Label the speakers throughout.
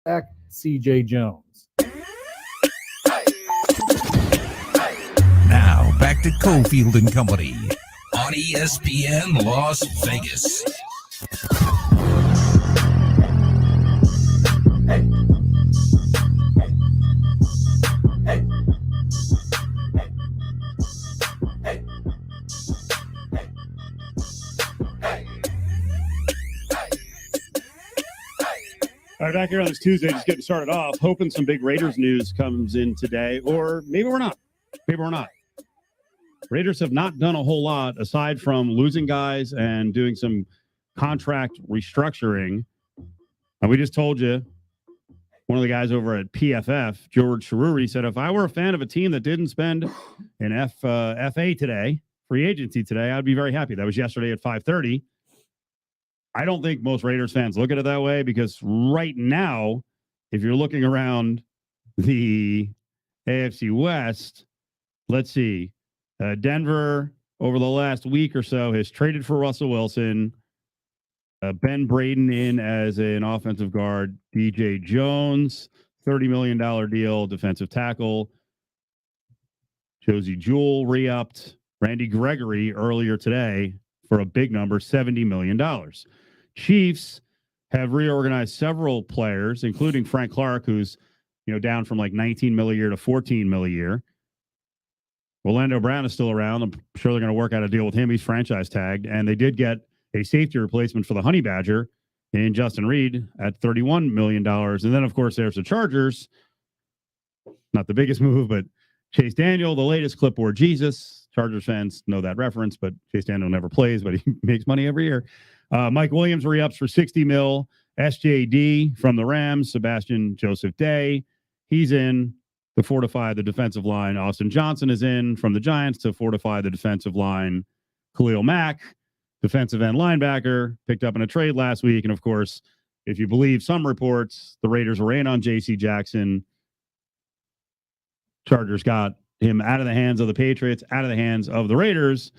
Speaker 1: Act CJ Jones.
Speaker 2: Now back to Cofield and Company on ESPN Las Vegas.
Speaker 3: All right, back here on this Tuesday, just getting started off, hoping some big Raiders news comes in today, or maybe we're not. Maybe we're not. Raiders have not done a whole lot aside from losing guys and doing some contract restructuring. And we just told you, one of the guys over at PFF, George Cheruri, said, if I were a fan of a team that didn't spend an FA today, free agency today, I'd be very happy. That was yesterday at 5:30. I don't think most Raiders fans look at it that way because right now, if you're looking around the AFC West, let's see, Denver over the last week or so has traded for Russell Wilson, Ben Braden in as an offensive guard, DJ Jones, $30 million deal, defensive tackle, Josie Jewell re-upped, Randy Gregory earlier today for a big number, $70 million. Chiefs have reorganized several players, including Frank Clark, who's down from like $19 million a year to $14 million a year. Orlando Brown is still around. I'm sure they're going to work out a deal with him. He's franchise tagged, and they did get a safety replacement for the Honey Badger in Justin Reed at $31 million. And then, of course, there's the Chargers. Not the biggest move, but Chase Daniel, the latest clipboard Jesus. Chargers fans know that reference, but Chase Daniel never plays, but he makes money every year. Mike Williams re-ups for $60 million. SJD from the Rams, Sebastian Joseph Day. He's in to fortify the defensive line. Austin Johnson is in from the Giants to fortify the defensive line. Khalil Mack, defensive end linebacker, picked up in a trade last week. And, of course, if you believe some reports, the Raiders were in on J.C. Jackson. Chargers got him out of the hands of the Patriots, out of the hands of the Raiders.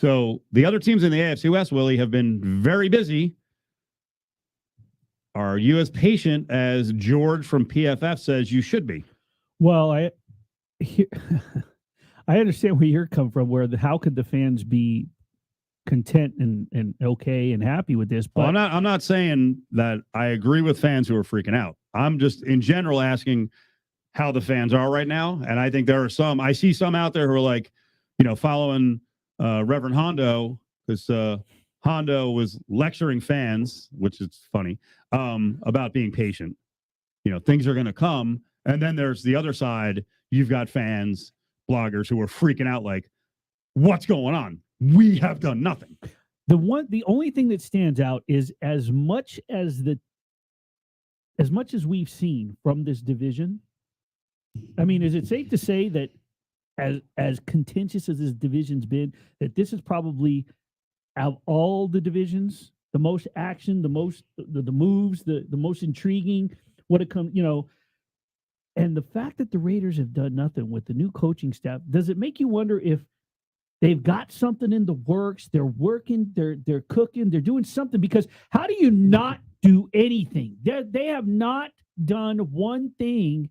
Speaker 3: So the other teams in the AFC West, Willie, have been very busy. Are you as patient as George from PFF says you should be?
Speaker 4: Well, I understand where you're coming from, how could the fans be content and okay and happy with this? But
Speaker 3: well, I'm not saying that I agree with fans who are freaking out. I'm just in general asking how the fans are right now. And I think there are I see some out there who are like, following Reverend Hondo, because Hondo was lecturing fans, which is funny, about being patient. Things are going to come. And then there's the other side. You've got fans, bloggers who are freaking out like, what's going on? We have done nothing.
Speaker 4: The only thing that stands out is as much as we've seen from this division. I mean, is it safe to say that as contentious as this division's been, that this is probably, out of all the divisions, the most action, the most the moves, the most intriguing, what it comes, and the fact that the Raiders have done nothing with the new coaching staff, does it make you wonder if they've got something in the works? They're working, they're cooking, they're doing something, because how do you not do anything? They have not done one thing.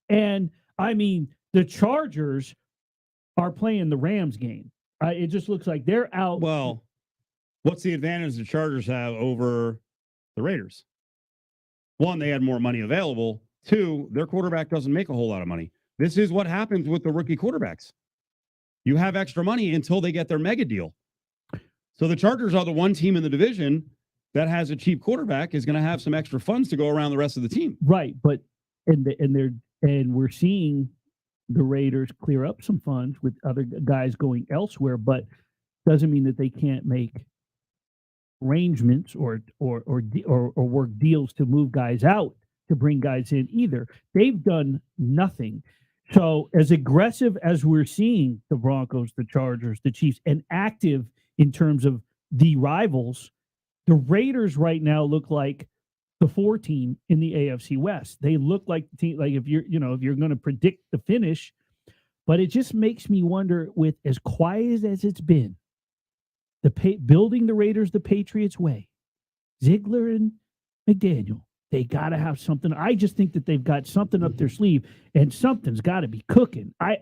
Speaker 4: And I mean, the Chargers are playing the Rams game. It just looks like they're out.
Speaker 3: Well, what's the advantage the Chargers have over the Raiders? One, they had more money available. Two, their quarterback doesn't make a whole lot of money. This is what happens with the rookie quarterbacks. You have extra money until they get their mega deal. So the Chargers are the one team in the division that has a cheap quarterback, is going to have some extra funds to go around the rest of the team.
Speaker 4: Right, but and we're seeing the Raiders clear up some funds with other guys going elsewhere, but doesn't mean that they can't make arrangements or work deals to move guys out to bring guys in either. They've done nothing. So as aggressive as we're seeing the Broncos, the Chargers, the Chiefs, and active in terms of the rivals, the Raiders right now look like the 4 team in the AFC West. They look like the team, like if you're going to predict the finish, but it just makes me wonder, with as quiet as it's been, building the Raiders the Patriots way, Ziegler and McDaniel, They got to have something. I just think that they've got something up their sleeve, and something's got to be cooking. I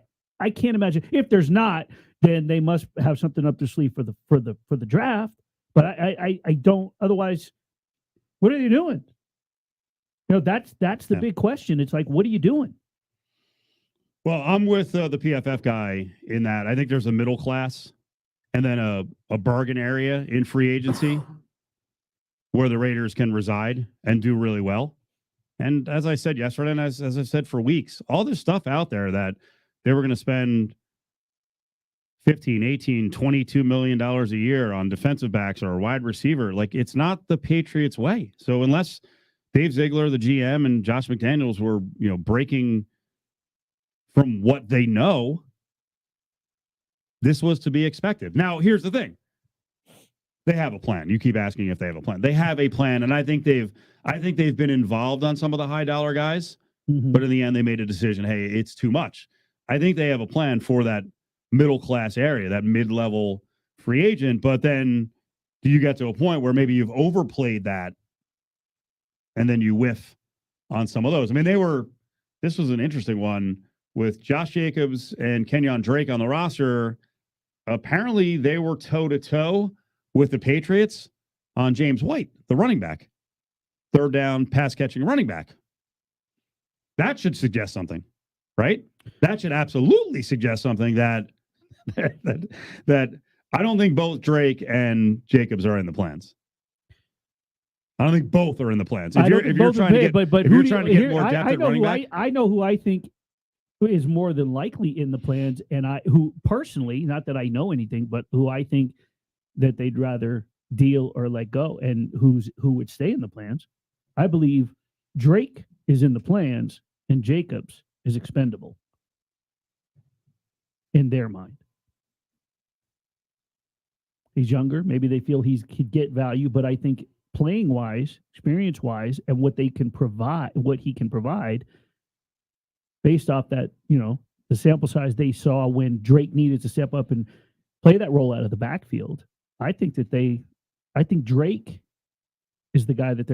Speaker 4: can't imagine. If there's not, then they must have something up their sleeve for the draft. But I don't. Otherwise, what are they doing? That's the big question. It's like, what are you doing?
Speaker 3: Well, I'm with the PFF guy in that I think there's a middle class and then a bargain area in free agency where the Raiders can reside and do really well. And as I said yesterday, and as I've said for weeks, all this stuff out there that they were going to spend 15, 18, $22 million a year on defensive backs or a wide receiver, like it's not the Patriots way. So unless Dave Ziegler, the GM, and Josh McDaniels were, breaking from what they know, this was to be expected. Now, here's the thing. They have a plan. You keep asking if they have a plan. They have a plan, and I think they've been involved on some of the high dollar guys, but in the end they made a decision, hey, it's too much. I think they have a plan for that middle class area, that mid-level free agent, but then do you get to a point where maybe you've overplayed that and then you whiff on some of those? I mean, this was an interesting one with Josh Jacobs and Kenyon Drake on the roster. Apparently they were toe-to-toe with the Patriots on James White, the running back, third down pass catching running back. That should suggest something, right? That should absolutely suggest something that I don't think both Drake and Jacobs are in the plans. I don't think both are in the plans. If you're trying to get more depth at running back,
Speaker 4: I know who I think is more than likely in the plans, and who personally, not that I know anything, but who I think that they'd rather deal or let go, and who would stay in the plans. I believe Drake is in the plans and Jacobs is expendable in their mind. He's younger. Maybe they feel he could get value, but I think playing wise, experience wise, and what he can provide based off that, the sample size they saw when Drake needed to step up and play that role out of the backfield. I think Drake is the guy that they're